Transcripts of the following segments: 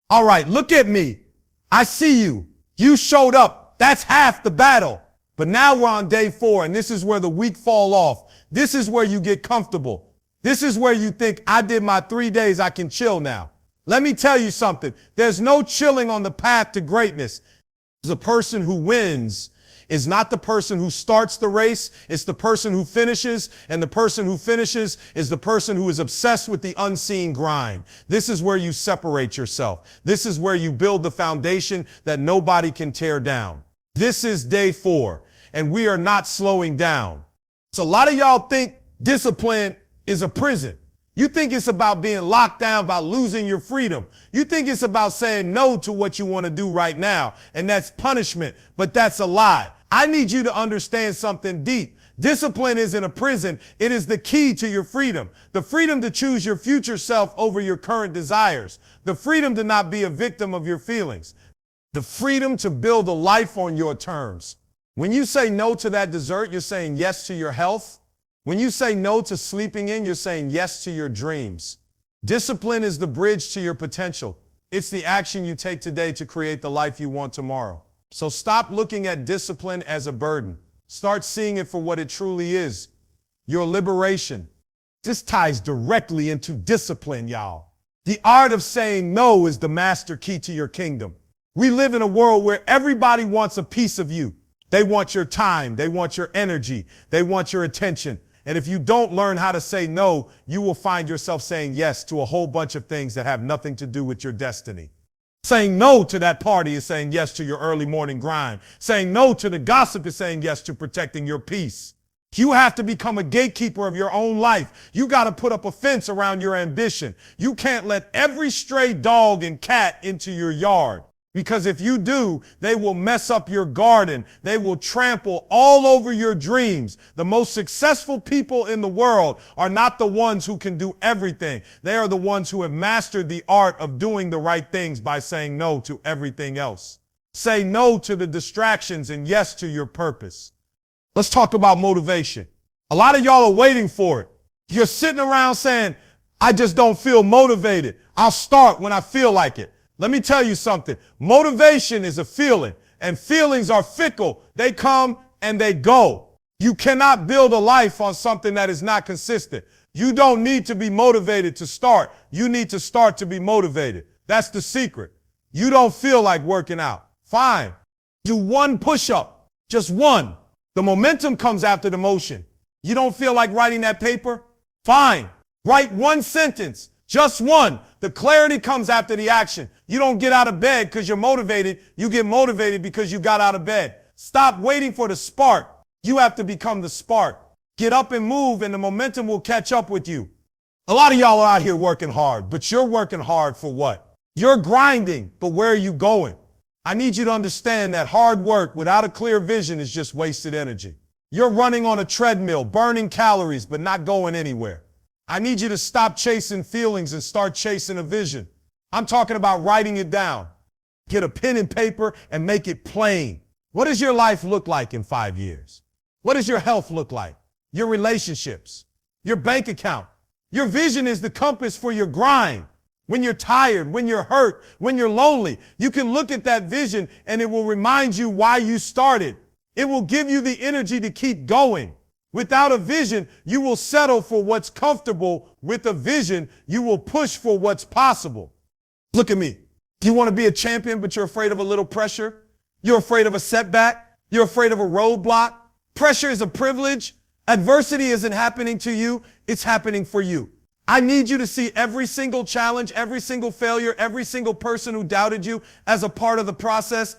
All right, look at me. I see you. You showed up. That's half the battle. But now we're on day 4, and this is where the weak fall off. This is where you get comfortable. This is where you think, I did my 3 days, I can chill now. Let me tell you something. There's no chilling on the path to greatness. The person who wins is not the person who starts the race. It's the person who finishes, and the person who finishes is the person who is obsessed with the unseen grind. This is where you separate yourself. This is where you build the foundation that nobody can tear down. This is day 4, and we are not slowing down. So a lot of y'all think discipline is a prison. You think it's about being locked down, about losing your freedom. You think it's about saying no to what you want to do right now, and that's punishment, but that's a lie. I need you to understand something deep. Discipline isn't a prison. It is the key to your freedom. The freedom to choose your future self over your current desires. The freedom to not be a victim of your feelings. The freedom to build a life on your terms. When you say no to that dessert, you're saying yes to your health. When you say no to sleeping in, you're saying yes to your dreams. Discipline is the bridge to your potential. It's the action you take today to create the life you want tomorrow. So stop looking at discipline as a burden. Start seeing it for what it truly is. Your liberation. This ties directly into discipline, y'all. The art of saying no is the master key to your kingdom. We live in a world where everybody wants a piece of you. They want your time. They want your energy. They want your attention. And if you don't learn how to say no, you will find yourself saying yes to a whole bunch of things that have nothing to do with your destiny. Saying no to that party is saying yes to your early morning grind. Saying no to the gossip is saying yes to protecting your peace. You have to become a gatekeeper of your own life. You got to put up a fence around your ambition. You can't let every stray dog and cat into your yard. Because if you do, they will mess up your garden. They will trample all over your dreams. The most successful people in the world are not the ones who can do everything. They are the ones who have mastered the art of doing the right things by saying no to everything else. Say no to the distractions and yes to your purpose. Let's talk about motivation. A lot of y'all are waiting for it. You're sitting around saying, I just don't feel motivated. I'll start when I feel like it. Let me tell you something. Motivation is a feeling, and feelings are fickle. They come and they go. You cannot build a life on something that is not consistent. You don't need to be motivated to start. You need to start to be motivated. That's the secret. You don't feel like working out. Fine. Do one push-up. Just one. The momentum comes after the motion. You don't feel like writing that paper? Fine. Write one sentence. Just one. The clarity comes after the action. You don't get out of bed because you're motivated. You get motivated because you got out of bed. Stop waiting for the spark. You have to become the spark. Get up and move, and the momentum will catch up with you. A lot of y'all are out here working hard, but you're working hard for what? You're grinding, but where are you going? I need you to understand that hard work without a clear vision is just wasted energy. You're running on a treadmill, burning calories, but not going anywhere. I need you to stop chasing feelings and start chasing a vision. I'm talking about writing it down. Get a pen and paper and make it plain. What does your life look like in 5 years? What does your health look like? Your relationships, your bank account. Your vision is the compass for your grind. When you're tired, when you're hurt, when you're lonely, you can look at that vision and it will remind you why you started. It will give you the energy to keep going. Without a vision, you will settle for what's comfortable. With a vision, you will push for what's possible. Look at me. You want to be a champion, but you're afraid of a little pressure? You're afraid of a setback? You're afraid of a roadblock? Pressure is a privilege. Adversity isn't happening to you. It's happening for you. I need you to see every single challenge, every single failure, every single person who doubted you as a part of the process.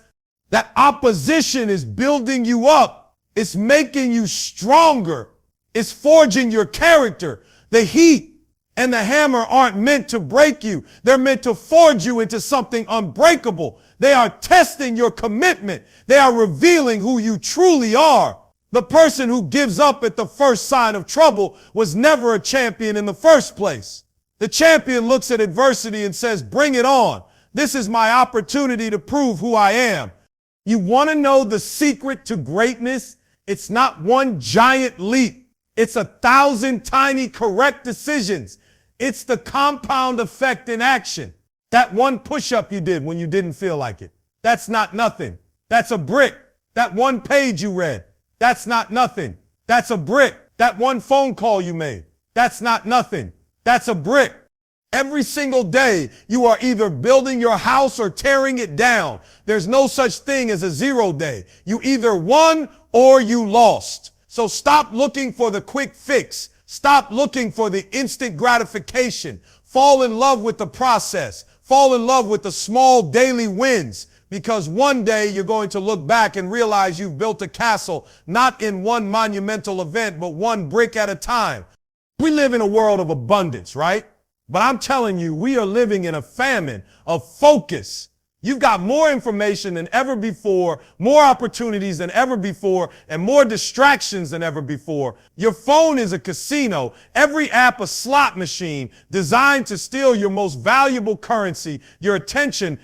That opposition is building you up. It's making you stronger. It's forging your character. The heat and the hammer aren't meant to break you. They're meant to forge you into something unbreakable. They are testing your commitment. They are revealing who you truly are. The person who gives up at the first sign of trouble was never a champion in the first place. The champion looks at adversity and says, bring it on. This is my opportunity to prove who I am. You want to know the secret to greatness? It's not one giant leap. It's 1,000 tiny correct decisions. It's the compound effect in action. That one push-up you did when you didn't feel like it. That's not nothing. That's a brick. That one page you read. That's not nothing. That's a brick. That one phone call you made. That's not nothing. That's a brick. Every single day, you are either building your house or tearing it down. There's no such thing as a 0 day. You either won or you lost. So stop looking for the quick fix. Stop looking for the instant gratification. Fall in love with the process. Fall in love with the small daily wins, because one day you're going to look back and realize you've built a castle, not in one monumental event, but one brick at a time. We live in a world of abundance, right? But I'm telling you, we are living in a famine of focus. You've got more information than ever before, more opportunities than ever before, and more distractions than ever before. Your phone is a casino, every app a slot machine designed to steal your most valuable currency, your attention.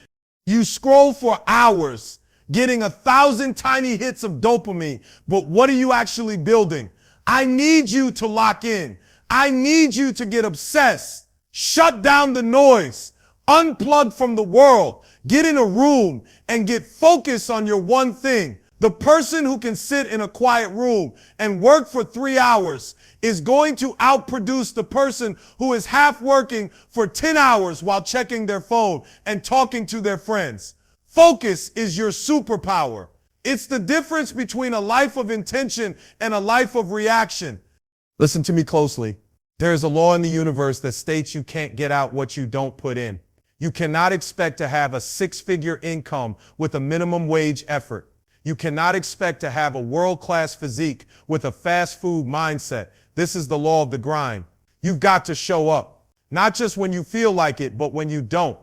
You scroll for hours, getting 1,000 tiny hits of dopamine, but what are you actually building? I need you to lock in. I need you to get obsessed. Shut down the noise. Unplug from the world. Get in a room and get focused on your one thing. The person who can sit in a quiet room and work for 3 hours is going to outproduce the person who is half working for 10 hours while checking their phone and talking to their friends. Focus is your superpower. It's the difference between a life of intention and a life of reaction. Listen to me closely. There is a law in the universe that states you can't get out what you don't put in. You cannot expect to have a 6-figure income with a minimum wage effort. You cannot expect to have a world-class physique with a fast food mindset. This is the law of the grind. You've got to show up, not just when you feel like it, but when you don't.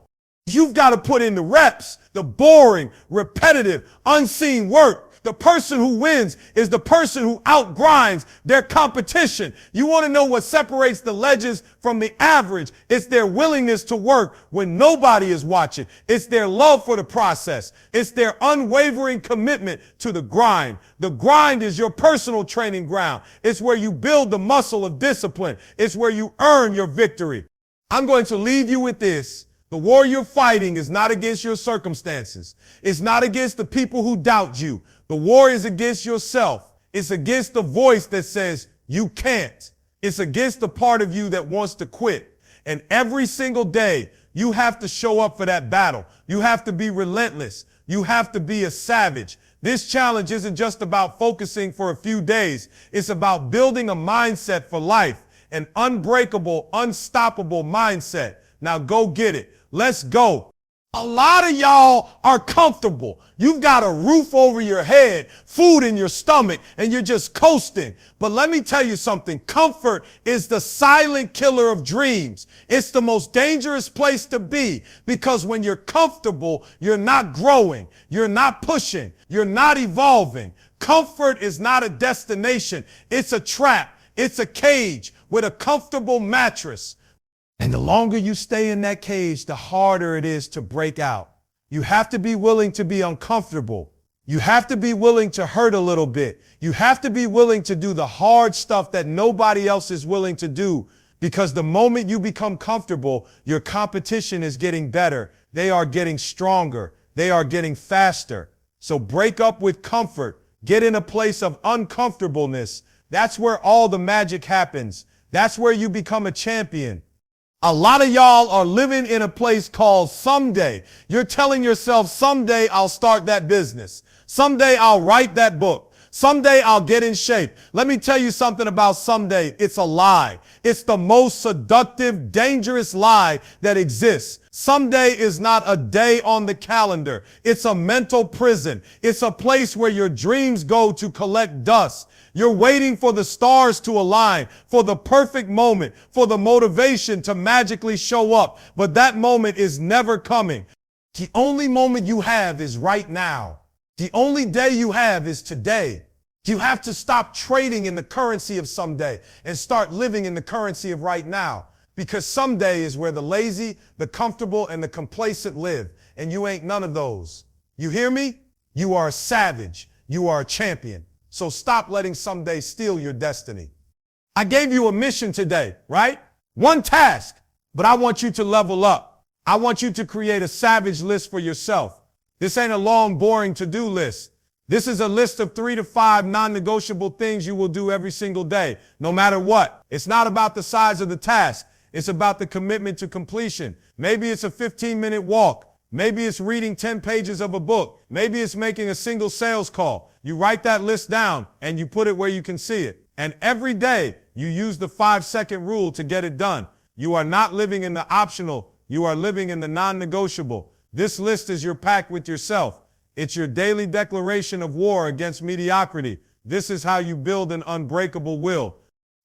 You've got to put in the reps, the boring, repetitive, unseen work. The person who wins is the person who outgrinds their competition. You want to know what separates the legends from the average? It's their willingness to work when nobody is watching. It's their love for the process. It's their unwavering commitment to the grind. The grind is your personal training ground. It's where you build the muscle of discipline. It's where you earn your victory. I'm going to leave you with this. The war you're fighting is not against your circumstances. It's not against the people who doubt you. The war is against yourself. It's against the voice that says you can't. It's against the part of you that wants to quit. And every single day, you have to show up for that battle. You have to be relentless. You have to be a savage. This challenge isn't just about focusing for a few days. It's about building a mindset for life, an unbreakable, unstoppable mindset. Now go get it. Let's go. A lot of y'all are comfortable. You've got a roof over your head, food in your stomach, and you're just coasting. But let me tell you something. Comfort is the silent killer of dreams. It's the most dangerous place to be, because when you're comfortable, you're not growing. You're not pushing. You're not evolving. Comfort is not a destination. It's a trap. It's a cage with a comfortable mattress. And the longer you stay in that cage, the harder it is to break out. You have to be willing to be uncomfortable. You have to be willing to hurt a little bit. You have to be willing to do the hard stuff that nobody else is willing to do, because the moment you become comfortable, your competition is getting better. They are getting stronger. They are getting faster. So break up with comfort. Get in a place of uncomfortableness. That's where all the magic happens. That's where you become a champion. A lot of y'all are living in a place called someday. You're telling yourself, someday I'll start that business. Someday I'll write that book. Someday I'll get in shape. Let me tell you something about someday. It's a lie. It's the most seductive, dangerous lie that exists. Someday is not a day on the calendar. It's a mental prison. It's a place where your dreams go to collect dust. You're waiting for the stars to align, for the perfect moment, for the motivation to magically show up. But that moment is never coming. The only moment you have is right now. The only day you have is today. You have to stop trading in the currency of someday and start living in the currency of right now. Because someday is where the lazy, the comfortable, and the complacent live. And you ain't none of those. You hear me? You are a savage. You are a champion. So stop letting someday steal your destiny. I gave you a mission today, right? One task, but I want you to level up. I want you to create a savage list for yourself. This ain't a long, boring to-do list. This is a list of 3 to 5 non-negotiable things you will do every single day, no matter what. It's not about the size of the task. It's about the commitment to completion. Maybe it's a 15-minute walk. Maybe it's reading 10 pages of a book. Maybe it's making a single sales call. You write that list down and you put it where you can see it. And every day you use the 5-second rule to get it done. You are not living in the optional. You are living in the non-negotiable. This list is your pact with yourself. It's your daily declaration of war against mediocrity. This is how you build an unbreakable will.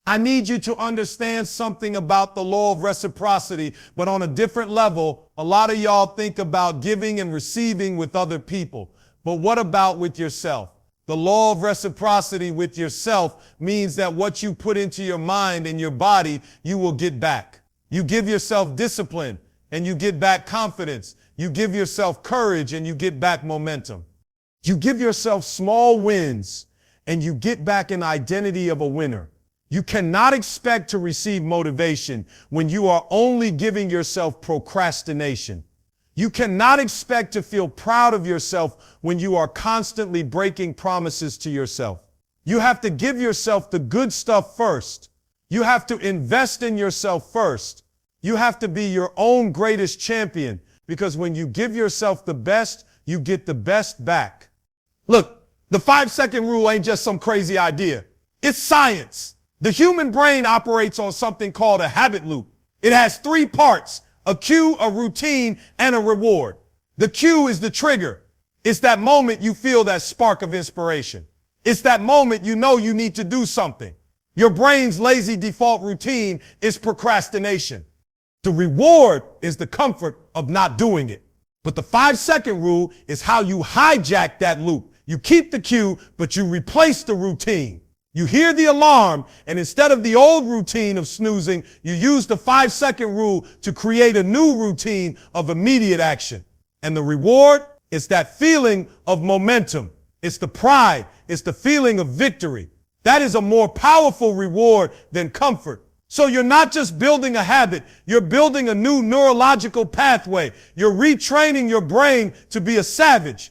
I need you to understand something about the law of reciprocity, but on a different level. A lot of y'all think about giving and receiving with other people, but what about with yourself? The law of reciprocity with yourself means that what you put into your mind and your body, you will get back. You give yourself discipline and you get back confidence. You give yourself courage and you get back momentum. You give yourself small wins and you get back an identity of a winner. You cannot expect to receive motivation when you are only giving yourself procrastination. You cannot expect to feel proud of yourself when you are constantly breaking promises to yourself. You have to give yourself the good stuff first. You have to invest in yourself first. You have to be your own greatest champion, because when you give yourself the best, you get the best back. Look, the 5-second rule ain't just some crazy idea. It's science. The human brain operates on something called a habit loop. It has 3 parts: a cue, a routine, and a reward. The cue is the trigger. It's that moment you feel that spark of inspiration. It's that moment you know you need to do something. Your brain's lazy default routine is procrastination. The reward is the comfort of not doing it. But the 5-second rule is how you hijack that loop. You keep the cue, but you replace the routine. You hear the alarm, and instead of the old routine of snoozing, you use the 5-second rule to create a new routine of immediate action. And the reward is that feeling of momentum. It's the pride. It's the feeling of victory. That is a more powerful reward than comfort. So you're not just building a habit. You're building a new neurological pathway. You're retraining your brain to be a savage.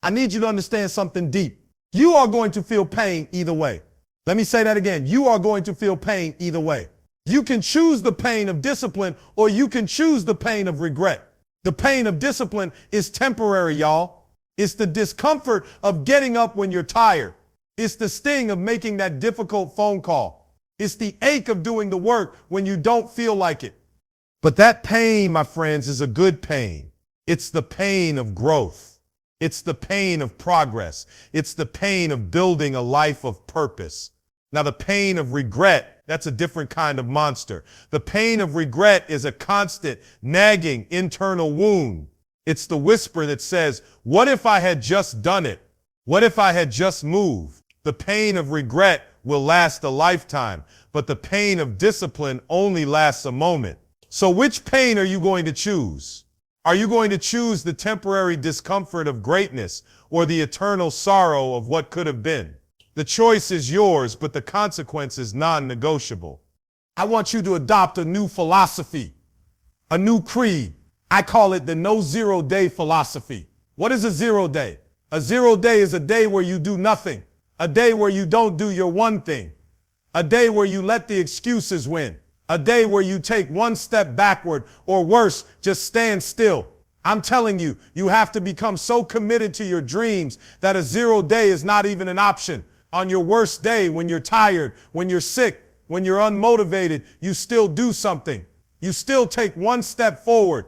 I need you to understand something deep. You are going to feel pain either way. Let me say that again. You are going to feel pain either way. You can choose the pain of discipline, or you can choose the pain of regret. The pain of discipline is temporary, y'all. It's the discomfort of getting up when you're tired. It's the sting of making that difficult phone call. It's the ache of doing the work when you don't feel like it. But that pain, my friends, is a good pain. It's the pain of growth. It's the pain of progress. It's the pain of building a life of purpose. Now, the pain of regret, that's a different kind of monster. The pain of regret is a constant, nagging internal wound. It's the whisper that says, what if I had just done it? What if I had just moved? The pain of regret will last a lifetime, but the pain of discipline only lasts a moment. So which pain are you going to choose? Are you going to choose the temporary discomfort of greatness or the eternal sorrow of what could have been? The choice is yours, but the consequence is non-negotiable. I want you to adopt a new philosophy, a new creed. I call it the no 0 day philosophy. What is a 0 day? A 0 day is a day where you do nothing, a day where you don't do your one thing, a day where you let the excuses win, a day where you take one step backward, or worse, just stand still. I'm telling you, you have to become so committed to your dreams that a 0 day is not even an option. On your worst day, when you're tired, when you're sick, when you're unmotivated, you still do something. You still take one step forward.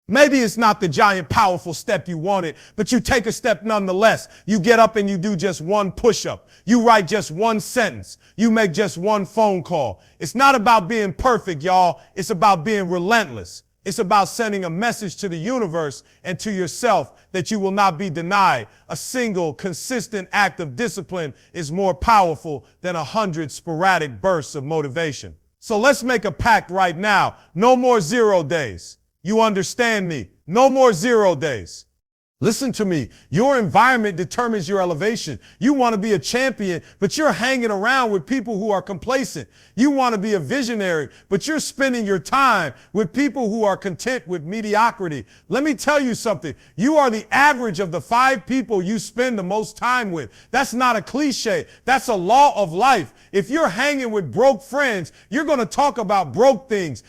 Maybe it's not the giant, powerful step you wanted, but you take a step nonetheless. You get up and you do just one push-up. You write just one sentence. You make just one phone call. It's not about being perfect, y'all. It's about being relentless. It's about sending a message to the universe and to yourself that you will not be denied. A single, consistent act of discipline is more powerful than 100 sporadic bursts of motivation. So let's make a pact right now. No more 0 days. You understand me? No more 0 days. Listen to me. Your environment determines your elevation. You want to be a champion, but you're hanging around with people who are complacent. You want to be a visionary, but you're spending your time with people who are content with mediocrity. Let me tell you something. You are the average of the 5 people you spend the most time with. That's not a cliche. That's a law of life. If you're hanging with broke friends, you're going to talk about broke things.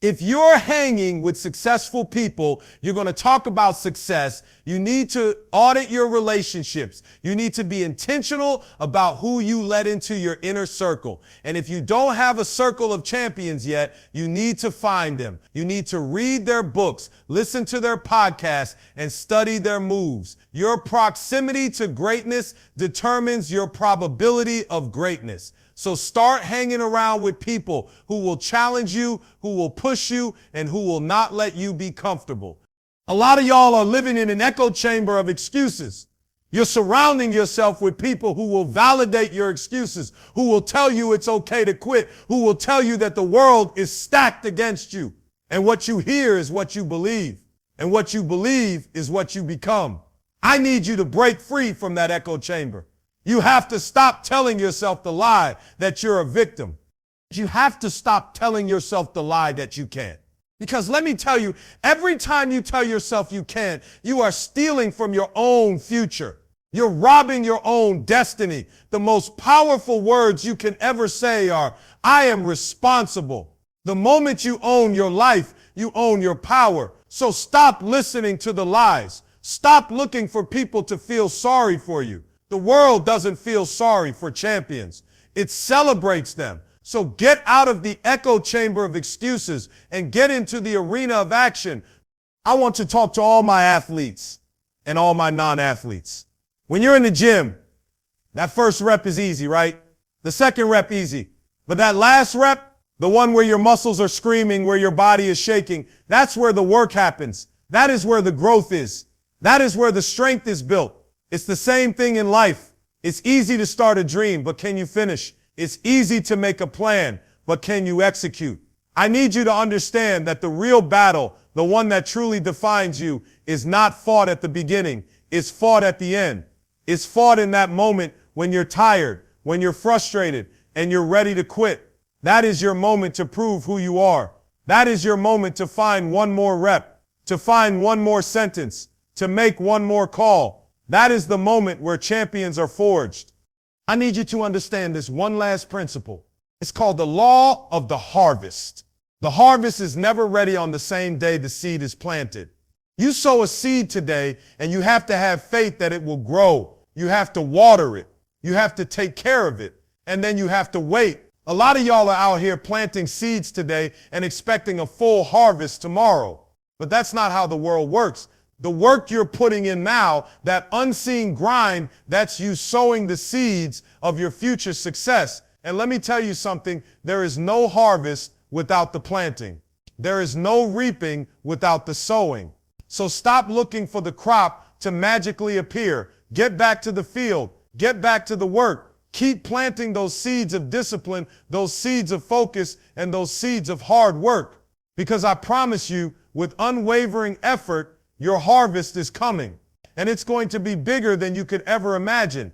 If you're hanging with successful people, you're going to talk about success. You need to audit your relationships. You need to be intentional about who you let into your inner circle. And if you don't have a circle of champions yet, you need to find them. You need to read their books, listen to their podcasts, and study their moves. Your proximity to greatness determines your probability of greatness. So start hanging around with people who will challenge you, who will push you, and who will not let you be comfortable. A lot of y'all are living in an echo chamber of excuses. You're surrounding yourself with people who will validate your excuses, who will tell you it's okay to quit, who will tell you that the world is stacked against you. And what you hear is what you believe. And what you believe is what you become. I need you to break free from that echo chamber. You have to stop telling yourself the lie that you're a victim. You have to stop telling yourself the lie that you can't. Because let me tell you, every time you tell yourself you can't, you are stealing from your own future. You're robbing your own destiny. The most powerful words you can ever say are, I am responsible. The moment you own your life, you own your power. So stop listening to the lies. Stop looking for people to feel sorry for you. The world doesn't feel sorry for champions. It celebrates them. So get out of the echo chamber of excuses and get into the arena of action. I want to talk to all my athletes and all my non-athletes. When you're in the gym, that first rep is easy, right? The second rep easy. But that last rep, the one where your muscles are screaming, where your body is shaking, that's where the work happens. That is where the growth is. That is where the strength is built. It's the same thing in life. It's easy to start a dream, but can you finish? It's easy to make a plan, but can you execute? I need you to understand that the real battle, the one that truly defines you, is not fought at the beginning. It's fought at the end. It's fought in that moment when you're tired, when you're frustrated, and you're ready to quit. That is your moment to prove who you are. That is your moment to find one more rep, to find one more sentence, to make one more call. That is the moment where champions are forged. I need you to understand this one last principle. It's called the law of the harvest. The harvest is never ready on the same day the seed is planted. You sow a seed today and you have to have faith that it will grow. You have to water it. You have to take care of it. And then you have to wait. A lot of y'all are out here planting seeds today and expecting a full harvest tomorrow. But that's not how the world works. The work you're putting in now, that unseen grind, that's you sowing the seeds of your future success. And let me tell you something, there is no harvest without the planting. There is no reaping without the sowing. So stop looking for the crop to magically appear. Get back to the field. Get back to the work. Keep planting those seeds of discipline, those seeds of focus, and those seeds of hard work. Because I promise you, with unwavering effort, your harvest is coming, and it's going to be bigger than you could ever imagine.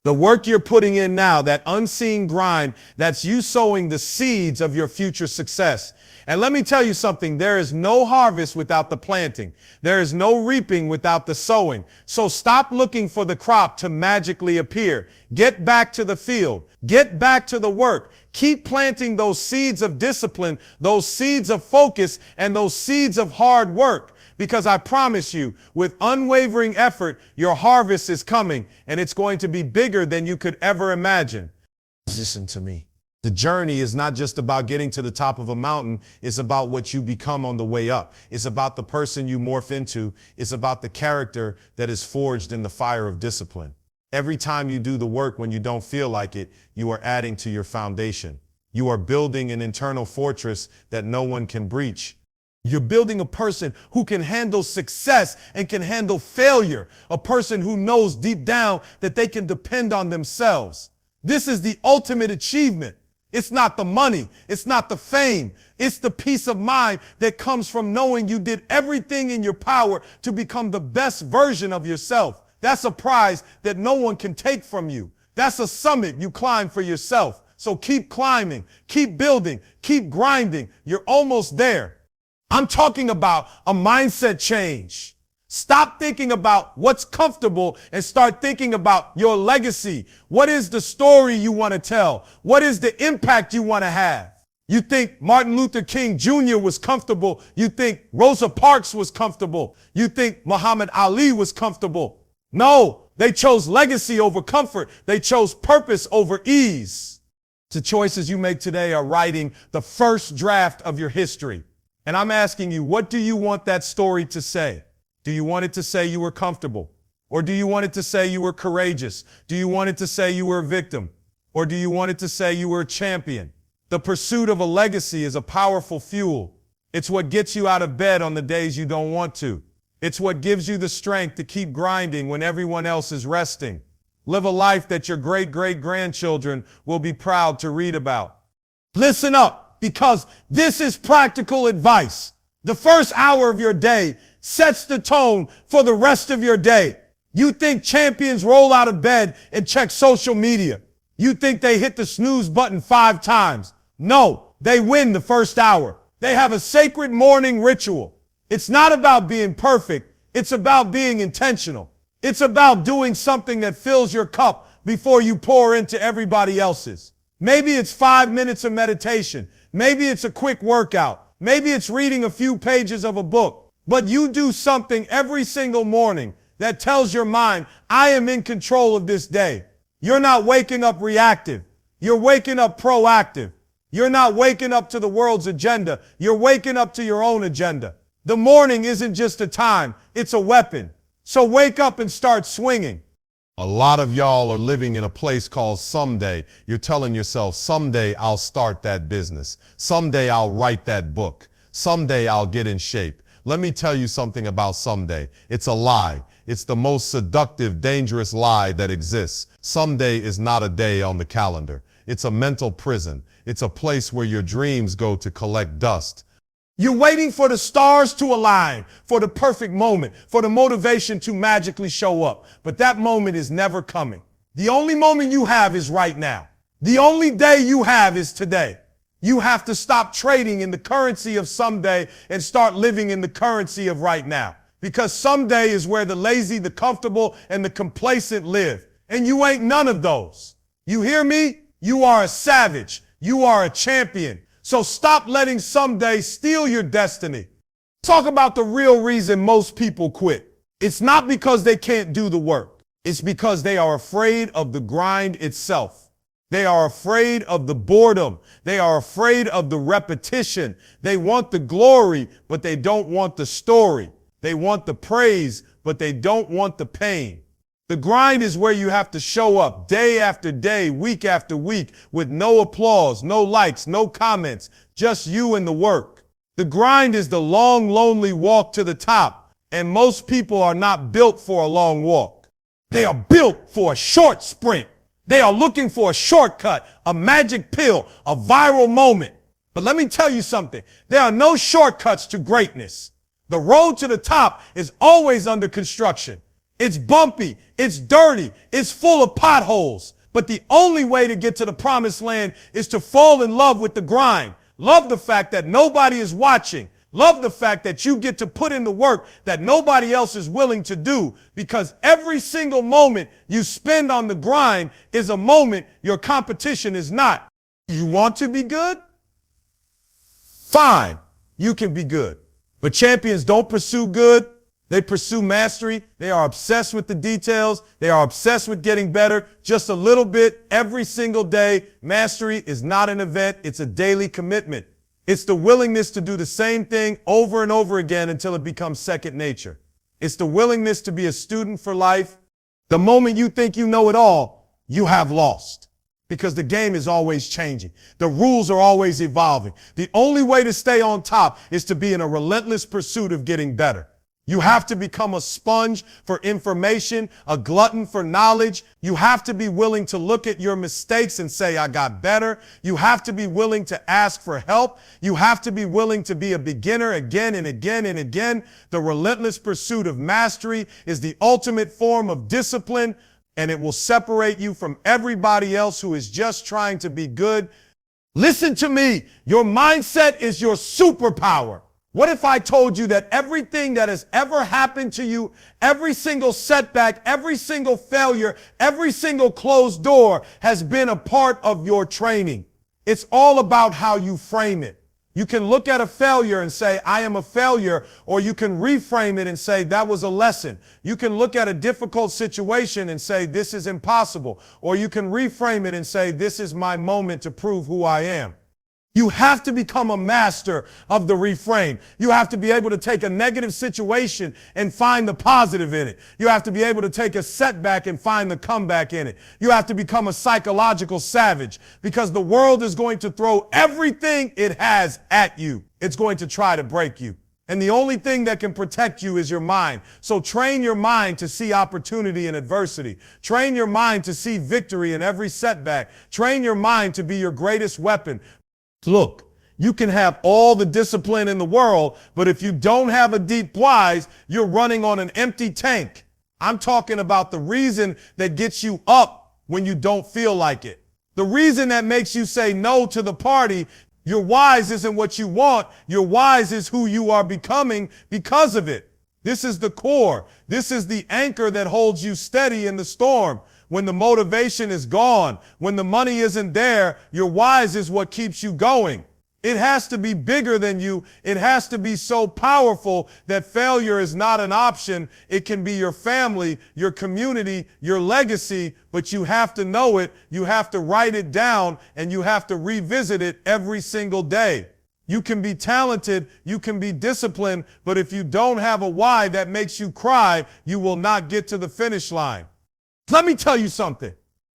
The work you're putting in now, that unseen grind, that's you sowing the seeds of your future success. And let me tell you something, there is no harvest without the planting. There is no reaping without the sowing. So stop looking for the crop to magically appear. Get back to the field. Get back to the work. Keep planting those seeds of discipline, those seeds of focus, and those seeds of hard work. Because I promise you, with unwavering effort, your harvest is coming, and it's going to be bigger than you could ever imagine. Listen to me. The journey is not just about getting to the top of a mountain. It's about what you become on the way up. It's about the person you morph into. It's about the character that is forged in the fire of discipline. Every time you do the work when you don't feel like it, you are adding to your foundation. You are building an internal fortress that no one can breach. You're building a person who can handle success and can handle failure, a person who knows deep down that they can depend on themselves. This is the ultimate achievement. It's not the money. It's not the fame. It's the peace of mind that comes from knowing you did everything in your power to become the best version of yourself. That's a prize that no one can take from you. That's a summit you climb for yourself. So keep climbing, keep building, keep grinding. You're almost there. I'm talking about a mindset change. Stop thinking about what's comfortable and start thinking about your legacy. What is the story you want to tell? What is the impact you want to have? You think Martin Luther King Jr. was comfortable. You think Rosa Parks was comfortable. You think Muhammad Ali was comfortable. No, they chose legacy over comfort. They chose purpose over ease. The choices you make today are writing the first draft of your history. And I'm asking you, what do you want that story to say? Do you want it to say you were comfortable? Or do you want it to say you were courageous? Do you want it to say you were a victim? Or do you want it to say you were a champion? The pursuit of a legacy is a powerful fuel. It's what gets you out of bed on the days you don't want to. It's what gives you the strength to keep grinding when everyone else is resting. Live a life that your great-great-grandchildren will be proud to read about. Listen up, because this is practical advice. The first hour of your day sets the tone for the rest of your day. You think champions roll out of bed and check social media. You think they hit the snooze button 5 times. No, they win the first hour. They have a sacred morning ritual. It's not about being perfect. It's about being intentional. It's about doing something that fills your cup before you pour into everybody else's. Maybe it's 5 minutes of meditation. Maybe it's a quick workout. Maybe it's reading a few pages of a book. But you do something every single morning that tells your mind, I am in control of this day. You're not waking up reactive. You're waking up proactive. You're not waking up to the world's agenda. You're waking up to your own agenda. The morning isn't just a time. It's a weapon. So wake up and start swinging. A lot of y'all are living in a place called someday. You're telling yourself, someday I'll start that business. Someday I'll write that book. Someday I'll get in shape. Let me tell you something about someday. It's a lie. It's the most seductive, dangerous lie that exists. Someday is not a day on the calendar. It's a mental prison. It's a place where your dreams go to collect dust. You're waiting for the stars to align, for the perfect moment, for the motivation to magically show up. But that moment is never coming. The only moment you have is right now. The only day you have is today. You have to stop trading in the currency of someday and start living in the currency of right now. Because someday is where the lazy, the comfortable, and the complacent live. And you ain't none of those. You hear me? You are a savage. You are a champion. So stop letting someday steal your destiny. Talk about the real reason most people quit. It's not because they can't do the work. It's because they are afraid of the grind itself. They are afraid of the boredom. They are afraid of the repetition. They want the glory, but they don't want the story. They want the praise, but they don't want the pain. The grind is where you have to show up day after day, week after week, with no applause, no likes, no comments, just you and the work. The grind is the long, lonely walk to the top, and most people are not built for a long walk. They are built for a short sprint. They are looking for a shortcut, a magic pill, a viral moment. But let me tell you something. There are no shortcuts to greatness. The road to the top is always under construction. It's bumpy, it's dirty, it's full of potholes. But the only way to get to the promised land is to fall in love with the grind. Love the fact that nobody is watching. Love the fact that you get to put in the work that nobody else is willing to do, because every single moment you spend on the grind is a moment your competition is not. You want to be good? Fine, you can be good. But champions don't pursue good. They pursue mastery. They are obsessed with the details. They are obsessed with getting better just a little bit every single day. Mastery is not an event. It's a daily commitment. It's the willingness to do the same thing over and over again until it becomes second nature. It's the willingness to be a student for life. The moment you think you know it all, you have lost. Because the game is always changing. The rules are always evolving. The only way to stay on top is to be in a relentless pursuit of getting better. You have to become a sponge for information, a glutton for knowledge. You have to be willing to look at your mistakes and say, I got better. You have to be willing to ask for help. You have to be willing to be a beginner again and again and again. The relentless pursuit of mastery is the ultimate form of discipline, and it will separate you from everybody else who is just trying to be good. Listen to me. Your mindset is your superpower. What if I told you that everything that has ever happened to you, every single setback, every single failure, every single closed door has been a part of your training? It's all about how you frame it. You can look at a failure and say, I am a failure, or you can reframe it and say, that was a lesson. You can look at a difficult situation and say, this is impossible, or you can reframe it and say, this is my moment to prove who I am. You have to become a master of the reframe. You have to be able to take a negative situation and find the positive in it. You have to be able to take a setback and find the comeback in it. You have to become a psychological savage, because the world is going to throw everything it has at you. It's going to try to break you. And the only thing that can protect you is your mind. So train your mind to see opportunity in adversity. Train your mind to see victory in every setback. Train your mind to be your greatest weapon. Look, you can have all the discipline in the world, but if you don't have a deep whys, you're running on an empty tank. I'm talking about the reason that gets you up when you don't feel like it. The reason that makes you say no to the party. Your whys isn't what you want. Your whys is who you are becoming because of it. This is the core. This is the anchor that holds you steady in the storm. When the motivation is gone, when the money isn't there, your whys is what keeps you going. It has to be bigger than you. It has to be so powerful that failure is not an option. It can be your family, your community, your legacy, but you have to know it. You have to write it down, and you have to revisit it every single day. You can be talented, you can be disciplined, but if you don't have a why that makes you cry, you will not get to the finish line. Let me tell you something.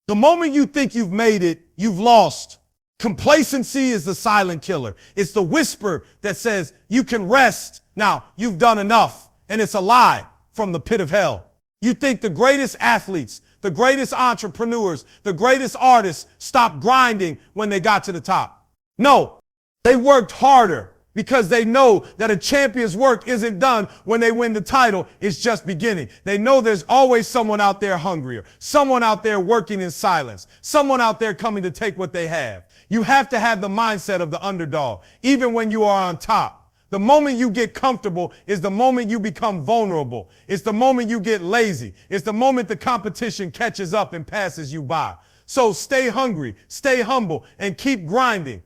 The moment you think you've made it, you've lost. Complacency is the silent killer. It's the whisper that says you can rest. Now, you've done enough, and it's a lie from the pit of hell. You think the greatest athletes, the greatest entrepreneurs, the greatest artists stopped grinding when they got to the top. No, they worked harder, because they know that a champion's work isn't done when they win the title. It's just beginning. They know there's always someone out there hungrier, someone out there working in silence, someone out there coming to take what they have. You have to have the mindset of the underdog, even when you are on top. The moment you get comfortable is the moment you become vulnerable. It's the moment you get lazy. It's the moment the competition catches up and passes you by. So stay hungry, stay humble, and keep grinding.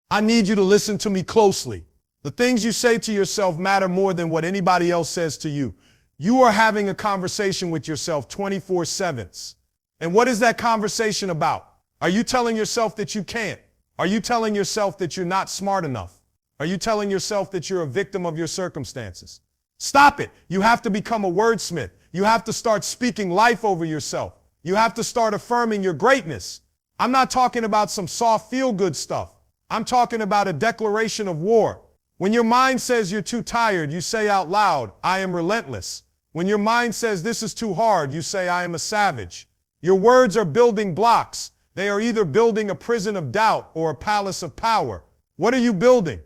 I need you to listen to me closely. The things you say to yourself matter more than what anybody else says to you. You are having a conversation with yourself 24/7. And what is that conversation about? Are you telling yourself that you can't? Are you telling yourself that you're not smart enough? Are you telling yourself that you're a victim of your circumstances? Stop it. You have to become a wordsmith. You have to start speaking life over yourself. You have to start affirming your greatness. I'm not talking about some soft feel-good stuff. I'm talking about a declaration of war. When your mind says you're too tired, you say out loud, I am relentless. When your mind says this is too hard, you say, I am a savage. Your words are building blocks. They are either building a prison of doubt or a palace of power. What are you building?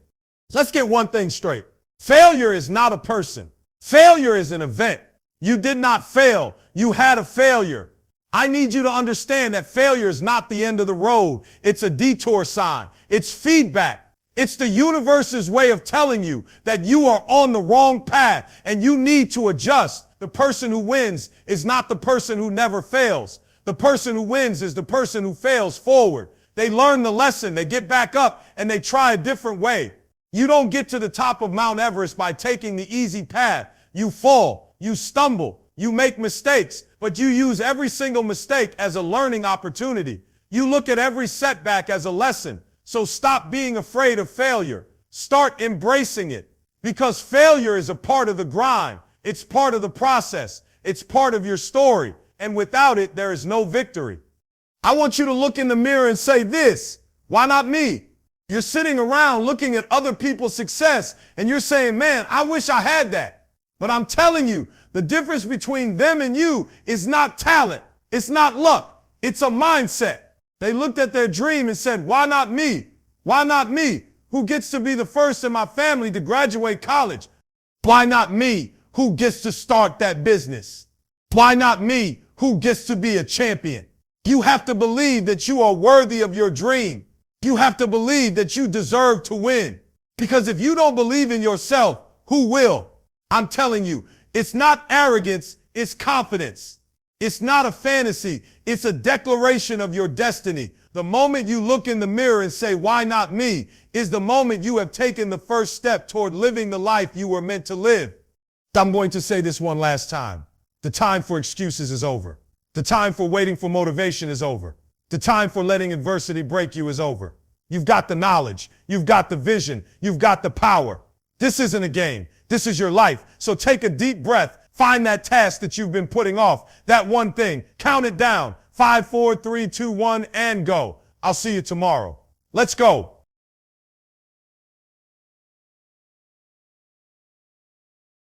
Let's get one thing straight. Failure is not a person. Failure is an event. You did not fail. You had a failure. I need you to understand that failure is not the end of the road. It's a detour sign. It's feedback. It's the universe's way of telling you that you are on the wrong path and you need to adjust. The person who wins is not the person who never fails. The person who wins is the person who fails forward. They learn the lesson, they get back up, and they try a different way. You don't get to the top of Mount Everest by taking the easy path. You fall, you stumble, you make mistakes, but you use every single mistake as a learning opportunity. You look at every setback as a lesson. So stop being afraid of failure. Start embracing it, because failure is a part of the grind. It's part of the process. It's part of your story. And without it, there is no victory. I want you to look in the mirror and say this: why not me? You're sitting around looking at other people's success and you're saying, man, I wish I had that. But I'm telling you, the difference between them and you is not talent. It's not luck. It's a mindset. They looked at their dream and said, why not me? Why not me? Who gets to be the first in my family to graduate college? Why not me? Who gets to start that business? Why not me? Who gets to be a champion? You have to believe that you are worthy of your dream. You have to believe that you deserve to win. Because if you don't believe in yourself, who will? I'm telling you, it's not arrogance, it's confidence. It's not a fantasy, it's a declaration of your destiny. The moment you look in the mirror and say, why not me, is the moment you have taken the first step toward living the life you were meant to live. I'm going to say this one last time. The time for excuses is over. The time for waiting for motivation is over. The time for letting adversity break you is over. You've got the knowledge. You've got the vision. You've got the power. This isn't a game. This is your life. So take a deep breath. Find that task that you've been putting off. That one thing. Count it down. 5, 4, 3, 2, 1, and go. I'll see you tomorrow. Let's go.